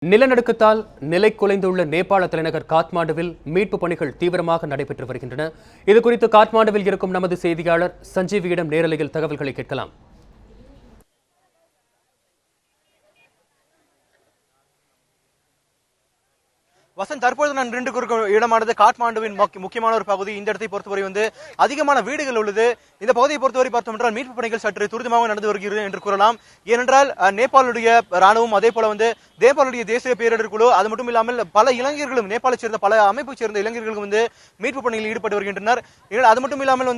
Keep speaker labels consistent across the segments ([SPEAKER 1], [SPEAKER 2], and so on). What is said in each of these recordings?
[SPEAKER 1] நிலநடுக்கத்தால் நிலை குலைந்துள்ள நேபாள தலைநகர் காத்மாண்டுவில் மீட்பு பணிகள் தீவிரமாக நடைபெற்று வருகின்றன. இதுகுறித்து காத்மாண்டுவில் இருக்கும் நமது செய்தியாளர் சஞ்சீவியிடம் நேரலையில் தகவல்களை கேட்கலாம்.
[SPEAKER 2] வசந்த், தற்போது நான் நின்று இடமானது காட்மாண்டுவின் முக்கியமான ஒரு பகுதி. இந்த இடத்தை பொறுத்தவரை அதிகமான வீடுகள் உள்ளது. இந்த பகுதியை பொறுத்தவரை பார்த்தோம் என்றால் மீட்பு பணிகள் சற்று துரிதமாக நடந்து வருகிறது என்று கூறலாம். ஏனென்றால் நேபாளுடைய ராணுவம், அதே போல நேபாளுடைய தேசிய பேரிடர் குழு, அது மட்டும் இல்லாமல் பல இளைஞர்களும், நேபாளை சேர்ந்த பல அமைப்பை சேர்ந்த இளைஞர்களும் மீட்பு பணியில் ஈடுபட்டு வருகின்றனர். அது மட்டும் இல்லாமல்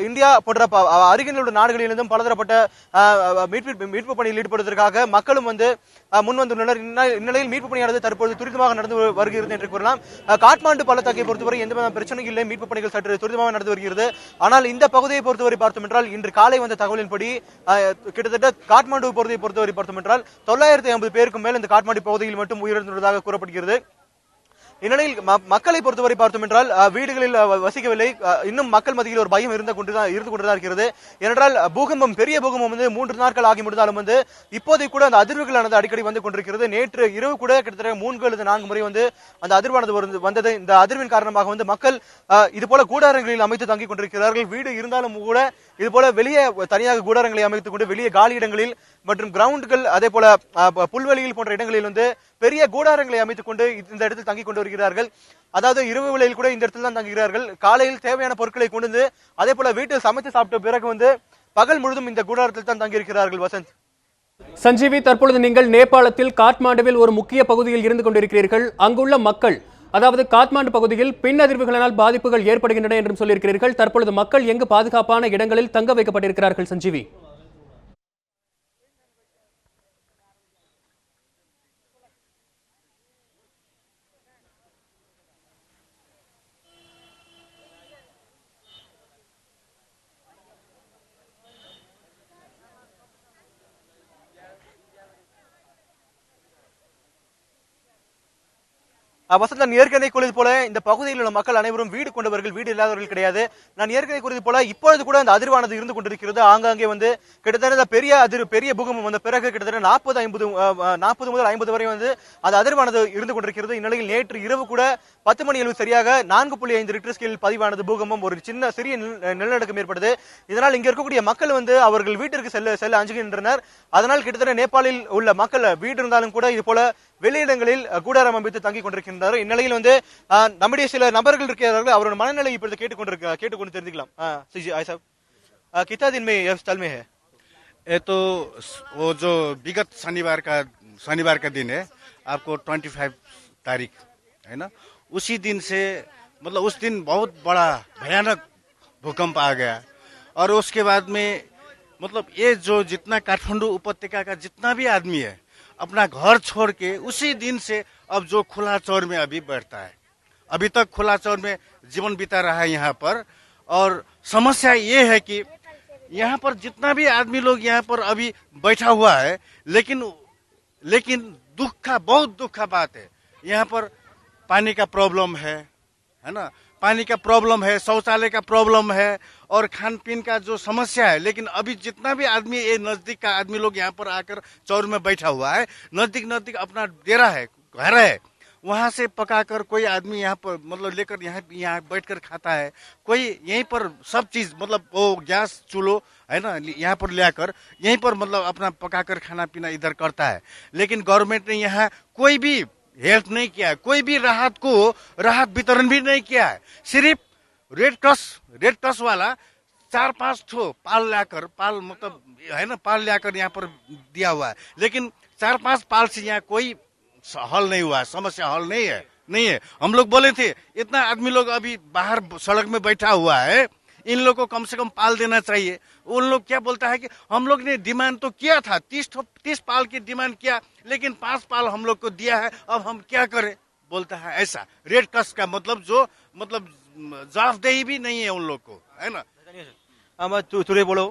[SPEAKER 2] இந்தியா போன்ற அருகில் உள்ள நாடுகளிலிருந்தும் பலதரப்பட்ட மீட்பு பணியில் ஈடுபடுவதற்காக மக்களும் முன் வந்துள்ளனர். இந்நிலையில் மீட்பு பணியானது தற்போது துரிதமாக நடந்து வருகிறது என்று கூறலாம். காட்மாண்டு பள்ளத்தாக்கை பொறுத்தவரை எந்த பிரச்சனையும் இல்லை, மீட்பு பணிகள் சற்று துரிதமாக நடந்து வருகிறது. ஆனால் இந்த பகுதியை பொறுத்தவரை பார்த்தோம் என்றால் இன்று காலை வந்த தகவலின்படி கிட்டத்தட்ட காட்மாண்டு பகுதியை பொறுத்தவரை பார்த்தோம் என்றால் 950 பேருக்கும் மேல் இந்த காட்மாண்டு பகுதியில் மட்டும் உயிரிழந்துள்ளதாக கூறப்படுகிறது. இந்நிலையில் மக்களை பொறுத்தவரை பார்த்தோம் என்றால் வீடுகளில் வசிக்கவில்லை. இன்னும் மக்கள் மத்தியில் ஒரு பயம் இருந்து கொண்டுதான் இருக்கிறது. ஏனென்றால் பெரிய பூகம்பம் 3 நாட்கள் ஆகி முடிந்தாலும் இப்போதை கூட அந்த அதிர்வுகளானது அடிக்கடி வந்து கொண்டிருக்கிறது. நேற்று இரவு கூட கிட்டத்தட்ட 3 அல்லது 4 முறை அந்த அதிர்வானது வந்தது. இந்த அதிர்வின் காரணமாக மக்கள் இது போல கூடாரங்களில் அமைத்து தங்கிக் கொண்டிருக்கிறார்கள். வீடு இருந்தாலும் கூட இது போல வெளியே தனியாக கூடாரங்களை அமைத்துக் கொண்டு வெளியே காலி இடங்களில் மற்றும் கிரவுண்டுகள், அதே போல புல்வெளியில் போன்ற இடங்களில் பெரிய கூடாரங்களை அமைத்துக் கொண்டு இந்த இடத்தில் தங்கிக் கொண்டு வருகிறார்கள். அதாவது இரவு வேளையில் கூட இந்த இடத்தில் தான் தங்குகிறார்கள். காலையில் தேவையான பொருட்களை கொண்டு அதே போல வீட்டில் சமைத்து சாப்பிட்ட பிறகு பகல் முழுதும் இந்த கூடாரத்தில் தான் தங்கியிருக்கிறார்கள். வசந்த்,
[SPEAKER 1] சஞ்சீவி, தற்பொழுது நீங்கள் நேபாளத்தில் காட்மாண்டுவில் ஒரு முக்கிய பகுதியில் இருந்து கொண்டிருக்கிறீர்கள். அங்குள்ள மக்கள், அதாவது காத்மாண்டு பகுதியில் பின் அதிர்வுகளினால் பாதிப்புகள் ஏற்படுகின்றன என்றும் சொல்லியிருக்கிறீர்கள். தற்பொழுது மக்கள் எங்கு பாதுகாப்பான இடங்களில் தங்க வைக்கப்பட்டிருக்கிறார்கள் சஞ்சீவி?
[SPEAKER 2] வசந்த், நான் ஏற்கனவே கூறியது போல இந்த பகுதியில் உள்ள மக்கள் அனைவரும் வீடு கொண்டவர்கள், வீடு இல்லாதவர்கள் கிடையாது. நான் ஏற்கனவே கூறியது போல இப்பொழுது கூட அந்த அதிர்வானது இருந்து கொண்டிருக்கிறது. ஆங்காங்கே கிட்டத்தட்ட பெரிய பூகம்பம் வந்த பிறகு கிட்டத்தட்ட 40 முதல் 50 வரை அந்த அதிர்வானது இருந்து கொண்டிருக்கிறது. இந்நிலையில் நேற்று இரவு கூட 10 மணி அளவு சரியாக 4.5 ரிக்டர் ஸ்கேல் பதிவானது பூகம்பம், ஒரு சிறிய நிலநடுக்கம் ஏற்பட்டது. இதனால் இங்க இருக்கக்கூடிய மக்கள் அவர்கள் வீட்டிற்கு செல்ல அஞ்சுகின்றனர். அதனால் கிட்டத்தட்ட நேபாளில் உள்ள மக்கள் வீடு இருந்தாலும் கூட இது போல வெளியிடங்களில் கூடாரம் அமைத்து தங்கிக் கொண்டிருக்கின்றனர். இந்நிலையில் நம்முடைய சில நபர்கள் இருக்கிறார்கள், அவரோட மனநிலை இப்பொழுது கேட்டுக்கொண்டு தெரிஞ்சுக்கலாம். कितना दिन में यह स्थल में है?
[SPEAKER 3] ये तो वो जो विगत शनिवार का दिन है, आपको 25 तारीख है ना, उसी दिन से मतलब उस दिन बहुत बड़ा भयानक भूकंप आ गया। और उसके बाद में मतलब ये जो जितना काठमांडू उपत्यका का जितना भी आदमी है अपना घर छोड़ के उसी दिन से अब जो खुला चौर में अभी बैठता है, अभी तक खुला चौर में जीवन बिता रहा है यहाँ पर। और समस्या ये है कि यहाँ पर जितना भी आदमी लोग यहाँ पर अभी बैठा हुआ है, लेकिन बहुत दुख का बात है, यहाँ पर पानी का प्रॉब्लम है ना, पानी का प्रॉब्लम है, शौचालय का प्रॉब्लम है और खान पीन का जो समस्या है। लेकिन अभी जितना भी आदमी, ये नजदीक का आदमी लोग यहाँ पर आकर चौर में बैठा हुआ है, नजदीक अपना डेरा है, घर है, वहां से पकाकर कोई आदमी यहाँ पर मतलब लेकर यहाँ बैठकर खाता है। कोई यहीं पर सब चीज मतलब वो गैस चूल्हो है ना, यहाँ पर लाकर यहीं पर मतलब अपना पकाकर खाना पीना इधर करता है। लेकिन गवर्नमेंट ने यहाँ कोई भी हेल्प नहीं किया है, कोई भी राहत वितरण भी नहीं किया है। सिर्फ रेड क्रॉस वाला 4-5 ठो पाल मतलब है ना, पाल लाकर यहाँ पर दिया हुआ है। लेकिन 4-5 पाल से यहाँ कोई हल नहीं हुआ है, समस्या हल नहीं है। हम लोग बोले थे इतना आदमी लोग अभी बाहर सड़क में बैठा हुआ है, इन लोग को कम से कम पाल देना चाहिए। उन लोग क्या बोलता है कि हम लोग ने डिमांड तो किया था, 30 पाल की डिमांड किया, लेकिन 5 पाल हम लोग को दिया है, अब हम क्या करें, बोलता है ऐसा। रेड क्रॉस का मतलब जवाबदेही भी नहीं है उन लोग को, है ना।
[SPEAKER 2] तुले बोलो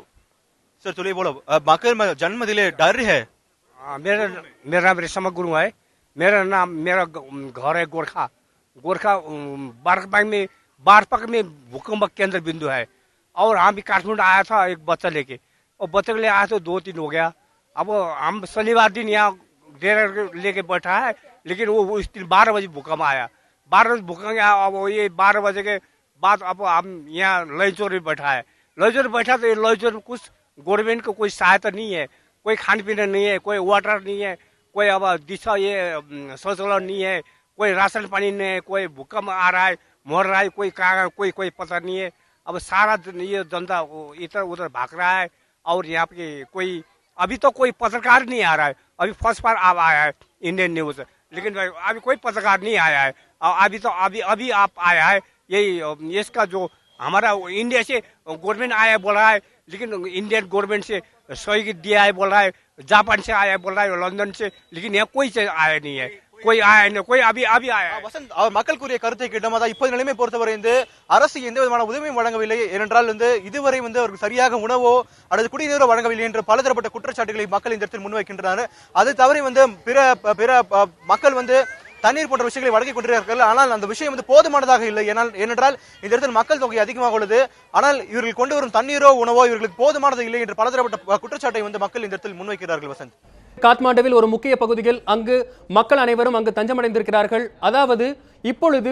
[SPEAKER 2] सर, तुले बोलो, बाकर जन्म दिले डर है।
[SPEAKER 4] मेरा नाम रेशमा गुरुङ है। मेरा घर है गोरखा बारपक में भूकंप केंद्र बिंदु है। और हम भी काठमांडू आया था एक बच्चा लेके, और बच्चे के लिए आया तो 2-3 हो गया। अब हम शनिवार दिन यहाँ डेरा लेके बैठा है, लेकिन वो उस दिन 12 बजे भूकंप आया। 12 बजे भूकंप आया, अब ये 12 बजे के बाद अब हम यहाँ लईचोर में बैठा है। लईचोर में बैठा तो ये लईचोर में कुछ गवर्नमेंट को कोई सहायता नहीं है, कोई खान पीना नहीं है, कोई वाटर नहीं है, कोई अब दिशा ये शौचालय नहीं है, कोई राशन पानी नहीं है, कोई भूकंप आ रहा है, मर रहा है, कोई कहाँ कोई पता नहीं है। अब सारा ये जनता इधर उधर भाग रहा है। और यहाँ पे कोई अभी तो कोई पत्रकार नहीं आ रहा है, अभी फर्स्ट बार अब आया है इंडियन न्यूज, लेकिन अभी कोई पत्रकार नहीं आया है। अभी तो अभी आप आया है, यही इसका जो हमारा इंडिया से गवर्नमेंट आया बोल रहा है, लेकिन इंडियन गवर्नमेंट से सहयोग दिया है बोल रहा है, जापान से आया बोल रहा है, लंदन से, लेकिन यहाँ कोई से आया नहीं है, कोई आया नहीं, कोई अभी आया है।
[SPEAKER 2] வசந்த் அவர் மக்கள் கூறிய கருத்தை கேட்டோம். அதான் இப்போது நிலைமை பொறுத்தவரை அரசு எந்த விதமான உதவியும் வழங்கவில்லை. ஏனென்றால் இதுவரை அவருக்கு சரியாக உணவோ அல்லது குடிநீரோ வழங்கவில்லை என்று பலதரப்பட்ட குற்றச்சாட்டுகளை மக்கள் இந்த இடத்தில் முன்வைக்கின்றனர். அது தவிர பிற பிற மக்கள் தண்ணீர் போன்ற விஷயங்களை வழங்கிக் கொண்டிருக்கிறார்கள். ஆனால் அந்த விஷயம் போதுமானதாக இல்லை. ஏனென்றால் இந்த இடத்தில் மக்கள் தொகை அதிகமாக உள்ளது. ஆனால் இவர்கள் கொண்டு வரும் தண்ணீரோ உணவோ இவர்களுக்கு போதுமானது இல்லை என்று பலதரப்பட்ட குற்றச்சாட்டை மக்கள் இந்த இடத்தில் முன்வைக்கிறார்கள். வசந்த்,
[SPEAKER 1] காத்மாண்டுவில் ஒரு முக்கிய பகுதியில் அங்கு மக்கள் அனைவரும் அங்கு தஞ்சமடைந்திருக்கிறார்கள். அதாவது இப்பொழுது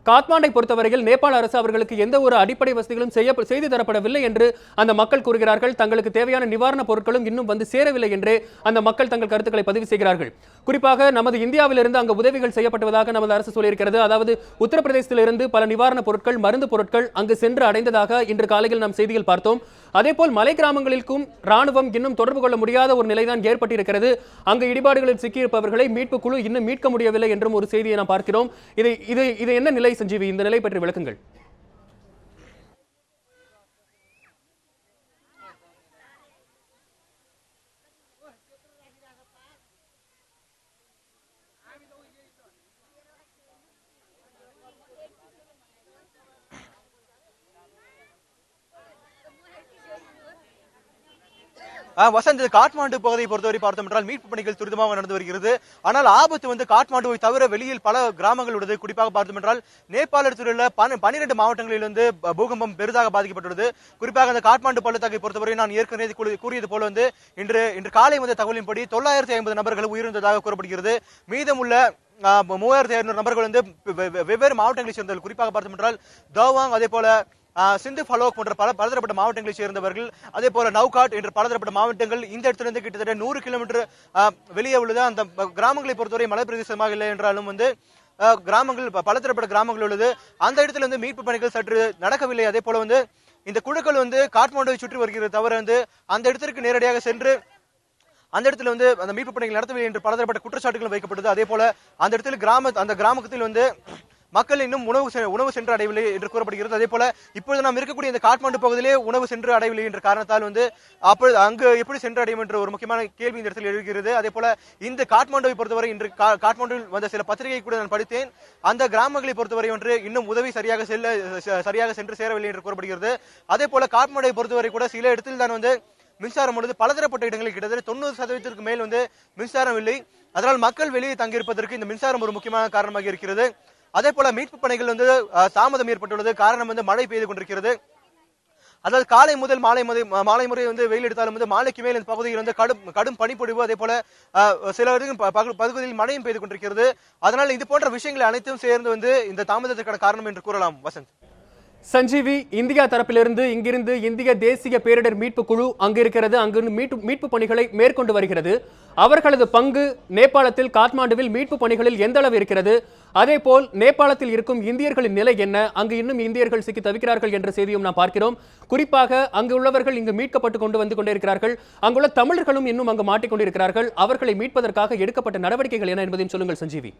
[SPEAKER 1] காத்மாண்டை பொறுத்தவரையில் நேபாள அரசு அவர்களுக்கு எந்த ஒரு அடிப்படை வசதிகளும் செய்து தரப்படவில்லை என்று அந்த மக்கள் கூறுகிறார்கள். தங்களுக்கு தேவையான நிவாரணப் பொருட்களும் இன்னும் சேரவில்லை என்றே அந்த மக்கள் தங்கள் கருத்துக்களை பதிவு செய்கிறார்கள். குறிப்பாக நமது இந்தியாவிலிருந்து அங்கு உதவிகள் செய்யப்பட்டதாக நமது அரசு சொல்லியிருக்கிறது. அதாவது உத்தரப்பிரதேசத்திலிருந்து பல நிவாரணப் பொருட்கள், மருந்து பொருட்கள் அங்கு சென்று அடைந்ததாக இன்று காலையில் நாம் செய்தியில் பார்த்தோம். அதேபோல் மலை கிராமங்களுக்கும் ராணுவம் இன்னும் தொடர்பு கொள்ள முடியாத ஒரு நிலைதான் ஏற்பட்டிருக்கிறது. அங்கு இடிபாடுகளில் சிக்கியிருப்பவர்களை மீட்பு குழு இன்னும் மீட்க முடியவில்லை என்றும் ஒரு செய்தியை நாம் பார்க்கிறோம். இது என்ன நிலை சஞ்சீவி? இந்த நிலை பற்றி விளக்குங்கள்.
[SPEAKER 2] வசந்த், காட்மாண்டு பகுதியை பொறுத்தவரை பார்த்தோம் என்றால் மீட்பு பணிகள் துரிதமாக நடந்து வருகிறது. ஆனால் ஆபத்து காட்மாண்டுவை தவிர வெளியில் பல கிராமங்கள் உள்ளது. குறிப்பாக பார்த்தோம் என்றால் நேபாளத்தில் உள்ள 12 மாவட்டங்களில் பூகம்பம் பெரிதாக பாதிக்கப்பட்டுள்ளது. குறிப்பாக அந்த காட்மாண்டு பள்ளத்தாக்கை பொறுத்தவரை நான் ஏற்கனவே கூறியது போல இன்று காலை தகவலின்படி 950 நபர்கள் உயிரிழந்ததாக கூறப்படுகிறது. மீதமுள்ள 3200 நபர்கள் வெவ்வேறு மாவட்டங்களை சேர்ந்தவர்கள். குறிப்பாக பார்த்தோம் என்றால் தவாங், அதே போல சிந்து ஃபலோக் போன்ற பலதரப்பட்ட மாவட்டங்களை சேர்ந்தவர்கள், அதே போல நவ்காட் என்ற பலதரப்பட்ட மாவட்டங்கள் இந்த இடத்திலிருந்து கிட்டத்தட்ட 100 கிலோமீட்டர் வெளியே உள்ளது. அந்த கிராமங்களை பொறுத்தவரை மலை பிரதேசமாக இல்லை என்றாலும் கிராமங்கள் பலதரப்பட்ட கிராமங்கள் உள்ளது. அந்த இடத்துல மீட்பு பணிகள் சற்று நடக்கவில்லை. அதே போல இந்த குழுக்கள் காட்மாண்டுவை சுற்றி வருகிறது தவிர அந்த இடத்திற்கு நேரடியாக சென்று அந்த இடத்துல அந்த மீட்பு பணிகள் நடத்தவில்லை என்று பலதரப்பட்ட குற்றச்சாட்டுகள் வைக்கப்பட்டது. அதே போல அந்த இடத்துல அந்த கிராமத்தில் மக்கள் இன்னும் உணவு சென்று அடையவில்லை என்று கூறப்படுகிறது. அதே போல இப்பொழுது நாம் இருக்கக்கூடிய இந்த காட்மாண்டு பகுதியிலே உணவு சென்று அடையவில்லை என்ற காரணத்தால் அப்பொழுது அங்கு எப்படி சென்று அடையும் என்ற ஒரு முக்கியமான கேள்வி இந்த இடத்தில் எழுகிறது. அதே போல இந்த காட்மாண்டுவை பொறுத்தவரை இன்று காட்மாண்டுவில் சில பத்திரிகை கூட நான் படித்தேன். அந்த கிராமங்களை பொறுத்தவரை இன்னும் உதவி சரியாக சென்று சேரவில்லை என்று கூறப்படுகிறது. அதே போல காட்மாண்டுவை பொறுத்தவரை கூட சில இடத்தில் தான் மின்சாரம் உள்ளது. பலதரப்பட்ட இடங்களில் கிட்டத்தட்ட 90% மேல் மின்சாரம் இல்லை. அதனால் மக்கள் வெளியே தங்கியிருப்பதற்கு இந்த மின்சாரம் ஒரு முக்கியமான காரணமாக இருக்கிறது. அதே போல மீட்பு பணிகள் தாமதம் ஏற்பட்டுள்ளது. காரணம் மழை பெய்து கொண்டிருக்கிறது. அதாவது காலை முதல் மாலை முறை வெயில் எடுத்தாலும் மாலைக்கு மேல் இந்த பகுதியில் கடும் பனிப்பொழிவு, அதே போல சில பகுதியில் மழையும் பெய்து கொண்டிருக்கிறது. அதனால் இது போன்ற விஷயங்கள் அனைத்தும் சேர்ந்து இந்த தாமதத்திற்கான காரணம் என்று கூறலாம். வசந்த்,
[SPEAKER 1] சஞ்சீவி, இந்தியா தரப்பிலிருந்து இங்கிருந்து இந்திய தேசிய பேரிடர் மீட்பு குழு அங்கு இருக்கிறது. அங்கு மீட்பு பணிகளை மேற்கொண்டு வருகிறது. அவர்களது பங்கு நேபாளத்தில் காத்மாண்டுவில் மீட்பு பணிகளில் எந்த அளவு இருக்கிறது? அதேபோல் நேபாளத்தில் இருக்கும் இந்தியர்களின் நிலை என்ன? அங்கு இன்னும் இந்தியர்கள் சிக்கி தவிக்கிறார்கள் என்ற செய்தியும் நாம் பார்க்கிறோம். குறிப்பாக அங்கு உள்ளவர்கள் இங்கு மீட்கப்பட்டு கொண்டு கொண்டிருக்கிறார்கள். அங்குள்ள தமிழர்களும் இன்னும் அங்கு மாட்டிக்கொண்டிருக்கிறார்கள். அவர்களை மீட்பதற்காக எடுக்கப்பட்ட நடவடிக்கைகள் என்ன என்பதையும் சொல்லுங்கள் சஞ்சீவி.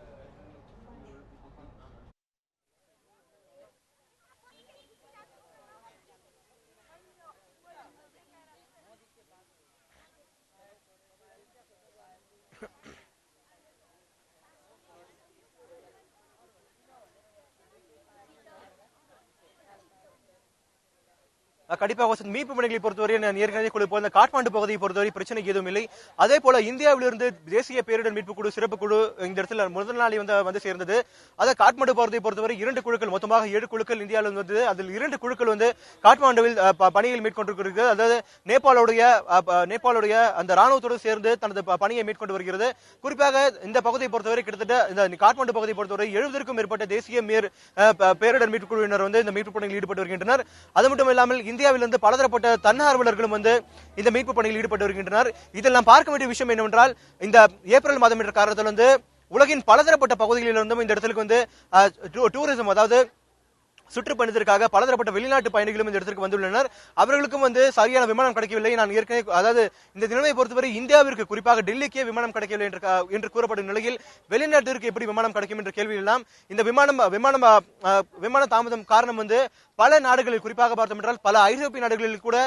[SPEAKER 2] கண்டிப்பாக வசந்த் மீட்பு பணிகளை பொறுத்தவரை நான் ஏற்கனவே கொடுப்போம் இந்த காட்மாண்டு பகுதியை பொறுத்தவரை பிரச்சனை எதுவும் இல்லை. அதே போல இந்தியாவிலிருந்து தேசிய பேரிடர் மீட்பு குழு சிறப்பு குழு இந்த இடத்துல முதல் நாளை வந்து சேர்ந்தது. அதை காட்மாண்டு பகுதியை பொறுத்தவரை 2 குழுக்கள் மொத்தமாக 7 குழுக்கள் இந்தியாவில் வந்து அதில் 2 குழுக்கள் வந்து காட்மாண்டுவில் பணியில் மேற்கொண்டிருக்கிறது. அதாவது நேபாளுடைய அந்த ராணுவத்தோடு சேர்ந்து தனது பணியை மேற்கொண்டு வருகிறது. குறிப்பாக இந்த பகுதியை பொறுத்தவரை கிட்டத்தட்ட இந்த காட்மாண்டு பகுதியை பொறுத்தவரை 70க்கும் மேற்பட்ட தேசிய பேரிடர் மீட்பு குழுவினர் வந்து இந்த மீட்பு பணியில் ஈடுபட்டு வருகின்றனர். அது மட்டும் இல்லாமல் இந்தியாவிலிருந்து பலதரப்பட்ட தன்னார்வலர்களும் வந்து இந்த மீட்பு பணியில் ஈடுபட்டு வருகின்றனர். இதில் நாம் பார்க்க வேண்டிய விஷயம் என்னவென்றால் இந்த ஏப்ரல் மாதம் என்ற காரணத்தில் வந்து உலகின் பலதரப்பட்ட பகுதிகளிலிருந்தும் இந்த இடத்துக்கு வந்து டூரிசம் அதாவது சுற்றுப்பயணத்திற்காக பலதரப்பட்ட வெளிநாட்டு பயணிகளும் இந்த இடத்திற்கு வந்துள்ளனர். அவர்களுக்கும் வந்து சரியான விமானம் கிடைக்கவில்லை. நான் ஏற்கனவே அதாவது இந்த தினமை பொறுத்தவரை இந்தியாவிற்கு குறிப்பாக டெல்லிக்கே விமானம் கிடைக்கவில்லை என்று கூறப்படும் நிலையில் வெளிநாட்டிற்கு எப்படி விமானம் கிடைக்கும் என்ற கேள்வி எல்லாம் இந்த விமான தாமதம் காரணம் வந்து பல நாடுகளில் குறிப்பாக பார்த்தோம் என்றால் பல ஐரோப்பிய நாடுகளில் கூட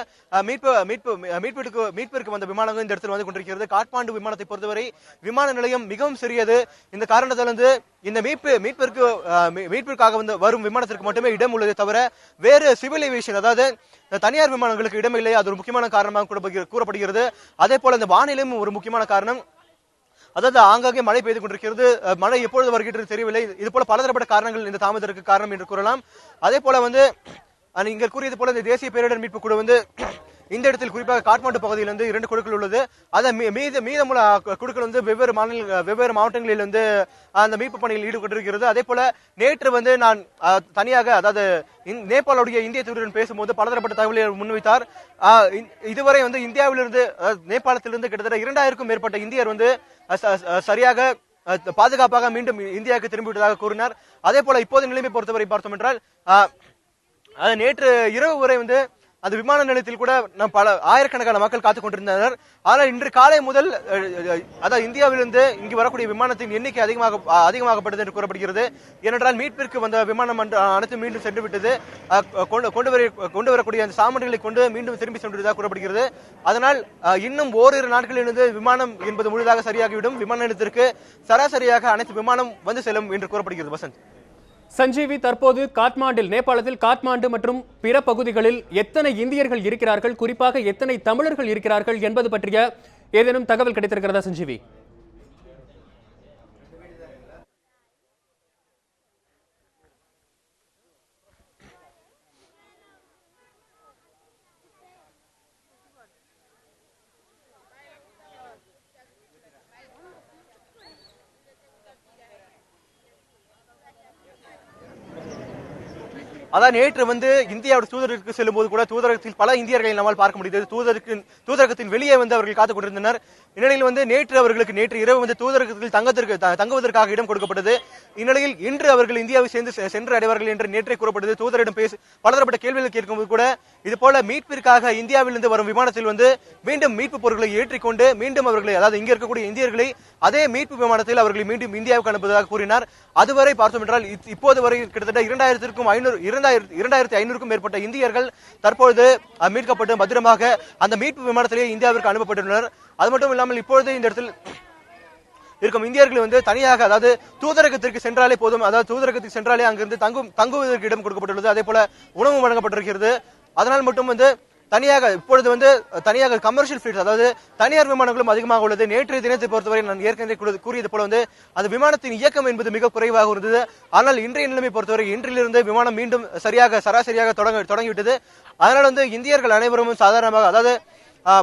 [SPEAKER 2] மீட்பிற்கு வந்த விமானங்கள் இந்த இடத்தில் வந்து கொண்டிருக்கிறது. காட்மாண்டு விமானத்தை பொறுத்தவரை விமான நிலையம் மிகவும் சிறியது. இந்த காரணத்தால் வந்து இந்த மீட்பிற்காக வந்து வரும் விமானத்திற்கு மட்டுமே இடம் உள்ளதே தவிர வேறு சிவில் ஏவியேஷன் அதாவது தனியார் விமானங்களுக்கு இடம் இல்லை. அது ஒரு முக்கியமான காரணமாக கூறப்படுகிறது. அதே போல இந்த வானிலையும் ஒரு முக்கியமான காரணம். அதாவது ஆங்காங்கே மழை பெய்து கொண்டிருக்கிறது. மழை எப்பொழுது வருகிறது தெரியவில்லை. இது போல பலதரப்பட்ட காரணங்கள் இந்த தாமதத்திற்கு காரணம் என்று கூறலாம். அதே போல வந்து நீங்கள் கூறியது போல இந்த தேசிய பேரிடர் மீட்பு குழு வந்து இந்த இடத்தில் குறிப்பாக காட்மாண்டு பகுதியில் வந்து 2 குழுக்கள் உள்ளது. அதை மீதமுள்ள குழுக்கள் வந்து வெவ்வேறு மாவட்டங்களில் வந்து அந்த மீட்பு பணியில் ஈடுபட்டிருக்கிறது. அதே போல நேற்று வந்து நான் தனியாக அதாவது நேபாளுடைய இந்திய தூதருடன் பேசும்போது பலதரப்பட்ட தகவலை முன்வைத்தார். இதுவரை வந்து இந்தியாவிலிருந்து நேபாளத்திலிருந்து கிட்டத்தட்ட 2000க்கும் மேற்பட்ட இந்தியர் வந்து சரியாக பாதுகாப்பாக மீண்டும் இந்தியாவுக்கு திரும்பிவிட்டதாக கூறினார். அதே போல இப்போது நிலைமை பொறுத்தவரை பார்த்தோம் என்றால் நேற்று இரவு வரை வந்து அந்த விமான நிலையத்தில் கூட பல ஆயிரக்கணக்கான மக்கள் காத்துக் கொண்டிருந்தனர். ஆனால் இன்று காலை முதல் அதாவது இந்தியாவிலிருந்து இங்கு வரக்கூடிய விமானத்தின் எண்ணிக்கை அதிகமாகப்பட்டது என்று கூறப்படுகிறது. ஏனென்றால் மீட்பிற்கு வந்த விமானம் அனைத்து மீண்டும் சென்று விட்டது. கொண்டு வரக்கூடிய அந்த சாமான்களை கொண்டு மீண்டும் திரும்பி சென்றுவிட்டதாக கூறப்படுகிறது. அதனால் இன்னும் ஓரிரு நாட்களிலிருந்து விமானம் என்பது முழுதாக சரியாகிவிடும். விமான நிலையத்திற்கு சராசரியாக அனைத்து விமானம் வந்து செல்லும் என்று கூறப்படுகிறது. வசந்த்.
[SPEAKER 1] சஞ்சீவி, தற்போது காட்மாண்டில் நேபாளத்தில் காட்மாண்டு மற்றும் பிற பகுதிகளில் எத்தனை இந்தியர்கள் இருக்கிறார்கள், குறிப்பாக எத்தனை தமிழர்கள் இருக்கிறார்கள் என்பது பற்றிய ஏதேனும் தகவல் கிடைத்திருக்கிறதா சஞ்சீவி?
[SPEAKER 2] அதான் நேற்று வந்து இந்தியாவோட தூதரகத்துக்கு செல்லும் போது கூட தூதரகத்தில் பல இந்தியர்களை நம்மால் பார்க்க முடிந்தது. தூதரகத்தின் வெளியே வந்து அவர்கள் காத்துக் கொண்டிருந்தனர். இந்நிலையில் வந்து நேற்று இரவு வந்து தூதரகத்தில் தங்குவதற்காக இடம் கொடுக்கப்பட்டது. இந்நிலையில் இன்று அவர்கள் இந்தியாவை சென்று அடைவார்கள் என்று நேற்றே கூறப்பட்டது. தூதரிடம் பலதரப்பட்ட கேள்விகள் கேட்கும்போது கூட இது போல மீட்பிற்காக இந்தியாவிலிருந்து வரும் விமானத்தில் வந்து மீண்டும் மீட்பு பொருட்களை ஏற்றிக்கொண்டு மீண்டும் அவர்களை அதாவது இங்க இருக்கக்கூடிய இந்தியர்களை அதே மீட்பு விமானத்தில் அவர்களை மீண்டும் இந்தியாவுக்கு அனுப்புவதாக கூறினார். அதுவரை பார்த்தோம் என்றால் இப்போது வரை கிட்டத்தட்ட 2500க்கும் மேற்பட்ட இந்தியர்கள் தற்பொழுது மீட்கப்பட்டு பத்திரமாக அந்த மீட்பு விமானத்திலேயே இந்தியாவிற்கு அனுப்பப்பட்டுள்ளனர். அது மட்டும் இல்லாமல் இப்பொழுது இந்த இடத்தில் இருக்கும் இந்தியர்கள் வந்து தனியாக அதாவது தூதரகத்திற்கு சென்றாலே போதும், அதாவது தூதரகத்துக்கு சென்றாலே அங்கிருந்து தங்குவதற்கு இடம் கொடுக்கப்பட்டுள்ளது. அதே போல உணவு வழங்கப்பட்டிருக்கிறது. அதனால் மட்டும் வந்து இப்பொழுது வந்து தனியாக கமர்ஷியல் ஃபிளைட்ஸ் அதாவது தனியார் விமானங்களும் அதிகமாக உள்ளது. நேற்றைய தினத்தை பொறுத்தவரை நான் ஏற்கனவே கூறியது போல வந்து அந்த விமானத்தின் இயக்கம் என்பது மிக குறைவாக இருந்தது. ஆனால் இன்றைய நிலைமை பொறுத்தவரை இன்றிலிருந்து விமானம் மீண்டும் சராசரியாக தொடங்கிவிட்டது. அதனால் வந்து இந்தியர்கள் அனைவரும் சாதாரணமாக அதாவது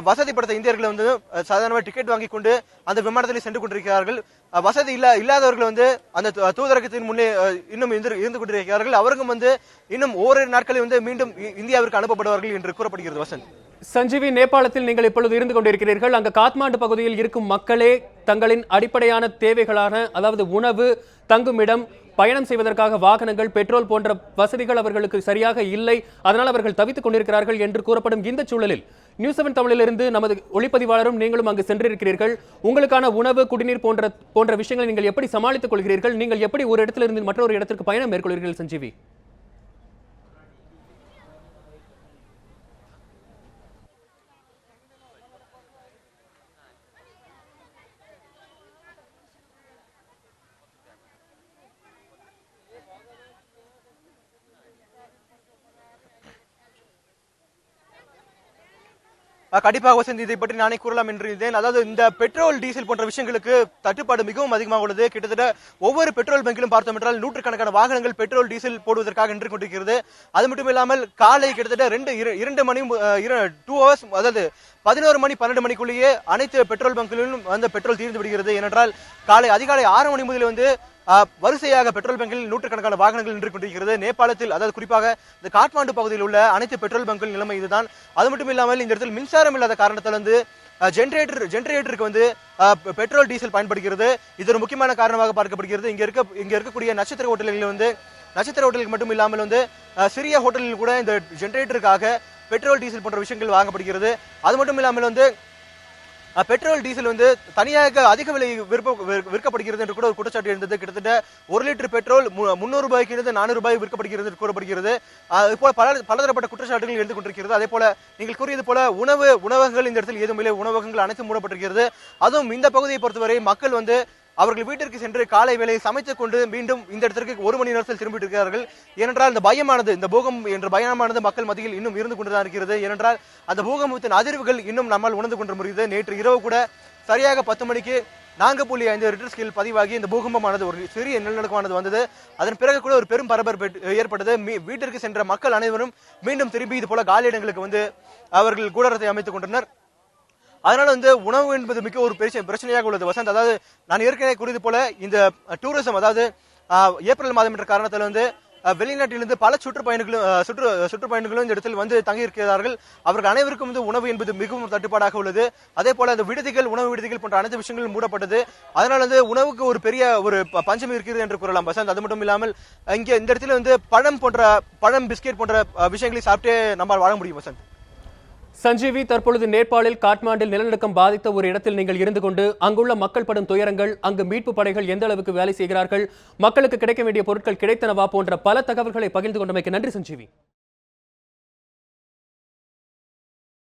[SPEAKER 2] வசதி படுத்த இந்தியர்கள் வந்து சாதாரணமாக டிக்கெட் வாங்கி கொண்டு அந்த விமானத்தில் சென்று கொண்டிருக்கிறார்கள். வசதி இல்லாதவர்கள் வந்து அந்த தூதரகத்தின் முன்னே இன்னும் இருந்து கொண்டிருக்கிறார்கள். அவர்களும் வந்து இன்னும் ஓரிரு நாட்களில் வந்து மீண்டும் இந்தியாவிற்கு அனுப்பப்படுவார்கள் என்று கூறப்படுகிறது. வசந்த்.
[SPEAKER 1] சஞ்சீவி, நேபாளத்தில் நீங்கள் இப்பொழுது இருந்து கொண்டிருக்கிறீர்கள். அங்கு காத்மாண்டு பகுதியில் இருக்கும் மக்களே தங்களின் அடிப்படையான தேவைகளான அதாவது உணவு, தங்குமிடம், பயணம் செய்வதற்காக வாகனங்கள், பெட்ரோல் போன்ற வசதிகள் அவர்களுக்கு சரியாக இல்லை. அதனால் அவர்கள் தவித்துக் கொண்டிருக்கிறார்கள் என்று கூறப்படும் இந்த சூழலில் நியூஸ் 7 தமிழிலிருந்து நமது ஒளிப்பதிவாளரும் நீங்களும் அங்கு சென்றிருக்கிறீர்கள். உங்களுக்கான உணவு, குடிநீர் போன்ற விஷயங்களை நீங்கள் எப்படி சமாளித்துக் கொள்கிறீர்கள்? நீங்கள் எப்படி ஒரு இடத்திலிருந்து மற்றொரு இடத்திற்கு பயணம் மேற்கொள்கிறீர்கள் சஞ்சீவி?
[SPEAKER 2] கண்டிப்பாக வசந்த், இதை பற்றி நானே கூறலாம் என்று இருந்தேன். அதாவது இந்த பெட்ரோல் டீசல் போன்ற விஷயங்களுக்கு தட்டுப்பாடு மிகவும் அதிகமாக உள்ளது. கிட்டத்தட்ட ஒவ்வொரு பெட்ரோல் பங்கிலும் பார்த்தோம் என்றால் நூற்றுக்கணக்கான வாகனங்கள் பெட்ரோல் டீசல் போடுவதற்காக நின்று கொண்டிருக்கிறது. அது மட்டும் இல்லாமல் காலை கிட்டத்தட்ட 2 மணி 2 ஹவர்ஸ், அதாவது 11 மணி 12 மணிக்குள்ளேயே அனைத்து பெட்ரோல் பங்கிலும் வந்து பெட்ரோல் தீர்ந்து விடுகிறது. ஏனென்றால் அதிகாலை 6 மணி முதல் வந்து வரிசையாக பெட்ரோல் பங்கில் நூற்றுக்கணக்கான வாகனங்கள் நின்று கொண்டிருக்கிறது. நேபாளத்தில், அதாவது குறிப்பாக இந்த காட்மாண்டு பகுதியில் உள்ள அனைத்து பெட்ரோல் பங்கில் நிலைமை இதுதான். அது மட்டும் இல்லாமல் இந்த இடத்தில் மின்சாரம் இல்லாத காரணத்தால் வந்து ஜெனரேட்டருக்கு வந்து பெட்ரோல் டீசல் பயன்படுகிறது. இது ஒரு முக்கியமான காரணமாக பார்க்கப்படுகிறது. இங்க இருக்கக்கூடிய நட்சத்திர ஹோட்டல்களில் வந்து நட்சத்திர ஹோட்டலுக்கு மட்டும் இல்லாமல் வந்து சிறிய ஹோட்டலில் கூட இந்த ஜெனரேட்டருக்காக பெட்ரோல் டீசல் போன்ற விஷயங்கள் வாங்கப்படுகிறது. அது மட்டும் இல்லாமல் வந்து பெட்ரோல் டீசல் வந்து தனியாக அதிக விலை விற்கப்படுகிறது என்று கூட ஒரு குற்றச்சாட்டு இருந்தது. கிட்டத்தட்ட 1 லிட்டர் பெட்ரோல் 300 ரூபாய்க்கு இருந்து 400 ரூபாய் விற்கப்படுகிறது என்று கூறப்படுகிறது. இது போல பலதரப்பட்ட குற்றச்சாட்டுகள் இருந்து கொண்டிருக்கிறது. அதே போல நீங்கள் கூறியது போல உணவகங்கள் இந்த இடத்தில் ஏதும் இல்லை. உணவகங்கள் அனைத்தும் மூடப்பட்டிருக்கிறது. அதுவும் இந்த பகுதியை பொறுத்தவரை மக்கள் வந்து அவர்கள் வீட்டிற்கு சென்று காலை வேளையை சமைத்துக் கொண்டு மீண்டும் இந்த இடத்திற்கு 1 மணி நேரத்தில் திரும்பிட்டு இருக்கிறார்கள். ஏனென்றால் இந்த பயமானது, இந்த பூகம்பம் என்ற பயமானது மக்கள் மத்தியில் இன்னும் இருந்து கொண்டுதான் இருக்கிறது. ஏனென்றால் அந்த பூகம்பத்தின் அதிர்வுகள் இன்னும் நம்மால் உணர்ந்து கொண்டு முடியுது. நேற்று இரவு கூட சரியாக 10 மணிக்கு 4.5 ரிக்டர் ஸ்கேல் பதிவாகி இந்த பூகம்பமானது ஒரு சிறிய நிலநடுக்கமானது வந்தது. அதன் பிறகு கூட ஒரு பெரும் பரபரப்பு ஏற்பட்டது. வீட்டிற்கு சென்ற மக்கள் அனைவரும் மீண்டும் திரும்பி இது போல காலியிடங்களுக்கு வந்து அவர்கள் கூடாரத்தை அமைத்துக் கொண்டனர். அதனால வந்து உணவு என்பது மிக ஒரு பெரிய பிரச்சனையாக உள்ளது வசந்த். அதாவது நான் ஏற்கனவே கூறியது போல இந்த டூரிசம், அதாவது ஏப்ரல் மாதம் என்ற காரணத்தில் வந்து வெளிநாட்டிலிருந்து பல சுற்றுப்பயணிகளும் இந்த இடத்தில் வந்து தங்கி இருக்கிறார்கள். அவர்கள் அனைவருக்கும் வந்து உணவு என்பது மிகவும் தட்டுப்பாடாக உள்ளது. அதே போல அந்த உணவு விடுதிகள் போன்ற அனைத்து விஷயங்களும் மூடப்பட்டது. அதனால வந்து உணவுக்கு ஒரு பெரிய பஞ்சம் இருக்கிறது என்று கூறலாம் வசந்த். அது மட்டும் இல்லாமல் இங்க இந்த இடத்துல வந்து பழம் பிஸ்கெட் போன்ற விஷயங்களை சாப்பிட்டே நம்மால் வாழ முடியும் வசந்த்.
[SPEAKER 1] சஞ்சீவி, தற்பொழுது நேபாளில் காட்மாண்டில் நிலநடுக்கம் பாதித்த ஒரு இடத்தில் நீங்கள் இருந்து கொண்டு அங்குள்ள மக்கள் படும் துயரங்கள், அங்கு மீட்பு படைகள் எந்த அளவுக்கு வேலை செய்கிறார்கள், மக்களுக்கு கிடைக்க வேண்டிய பொருட்கள் கிடைத்தனவா போன்ற பல தகவல்களை பகிர்ந்து கொண்டமைக்கு நன்றி சஞ்சீவி.